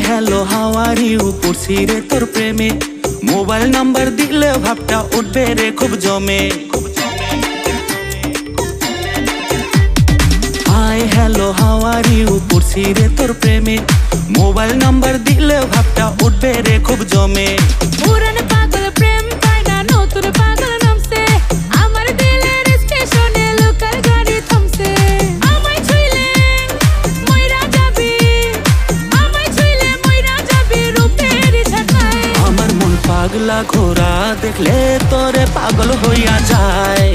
Hello how are you পড়ছি রে তোর প্রেমে, মোবাইল নাম্বার দিলে ভাবটা উঠবে রে খুব জমে। Hi hello how are you পড়ছি রে তোর প্রেমে, মোবাইল নাম্বার দিলে ভাবটা উঠবে রে খুব জমে। পুরান পাগল প্রেম পায় না, নতুন পাগল নামছে আমার দিলের স্টেশনে, লোকাল গাড়ি থামছে। আমায় ছুঁইলে মইরা যাবি, আমায় ছুঁইলে মইরা যাবি রূপের ঝাঁকায়। আমার মন পাগলা ঘোরা দেখলে তোরে পাগল হইয়া যায়।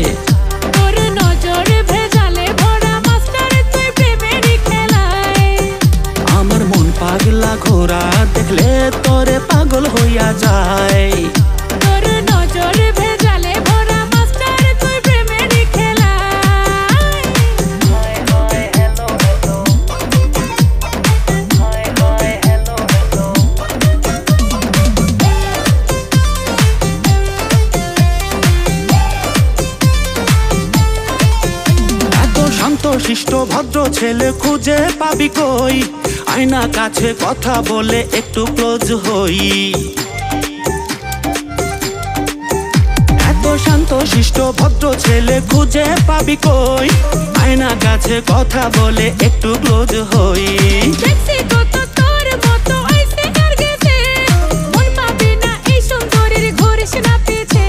তোর নজর ভেজালে ভরা মাস্টার তুই প্রেমের খেলায়। আমার মন পাগলা ঘোরা দেখলে তোরে পাগল হইয়া যায়। তোর নজর ভেজালে ভরা মাস্টার তুই প্রেমের খেলায়। এত শান্ত শিষ্ট ভদ্র ছেলে খুঁজে পাবি কই, আয়না কাছে কথা বলে একটু ক্লোজ হই। এত শান্ত শিষ্ট ভদ্র ছেলে খুঁজে পাবি কই, আয়না কাছে কথা বলে একটু ক্লোজ হই। দেখছি কত তোর মতো আইছে আর গেছে, মন পাবি না এই সুন্দরীর ঘুরিস না পিছে।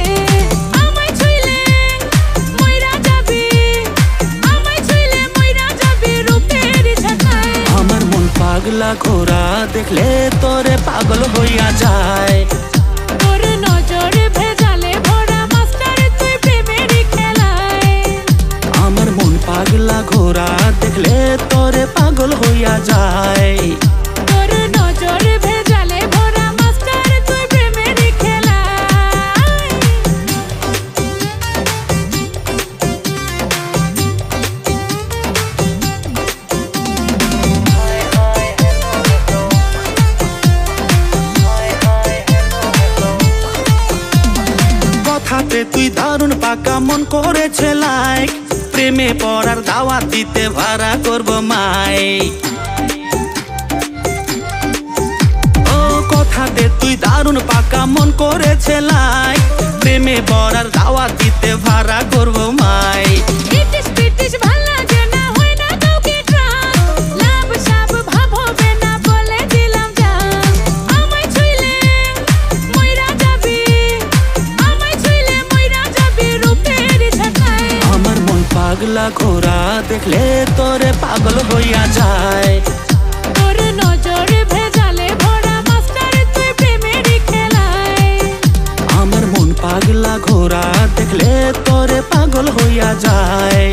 আমায় ছুঁইলে মইরা যাবি, আমায় ছুঁইলে মইরা যাবি রূপের ঝাঁকায়। আমার মন পাগলা ঘোরা দেখলে তোরে পাগল হইয়া যায়। তোর নজর ভেজালে ভরা মাস্টার তুই প্রেমের খেলায়। আমার মন পাগলা ঘোরা দেখলে তোরে পাগল হইয়া যায়। তোর নজর ভেজালে ভরা মাস্টার তুই প্রেমের খেলায়। কথাতে তুই দারুণ পাকা মন করেছে লাইক, প্রেমে পড়ার দাওয়াত দিতে ভাড়া করব মাইক। ও কথাতে তুই দারুণ পাকা মন করেছে লাইক, প্রেমে পড়ার দাওয়াত দিতে ভাড়া করব মাইক। ইটিস পিটিস ভাল লাগে না, হয় না কাউকে ট্রাস্ট, লাভ সাব ভাব হবে না বলে দিলাম জান। আমায় ছুঁইলে মইরা যাবি, আমায় ছুঁইলে মইরা যাবি রূপের ঝাঁকায়। আমার মন পাগলা ঘোরা দেখলে তোরে পাগল হইয়া যায়। তোর নজর ভেজালে ভরা মাস্টার তুই প্রেমের খেলায়। আমার মন পাগলা ঘোরা দেখলে তোরে পাগল হইয়া যায়।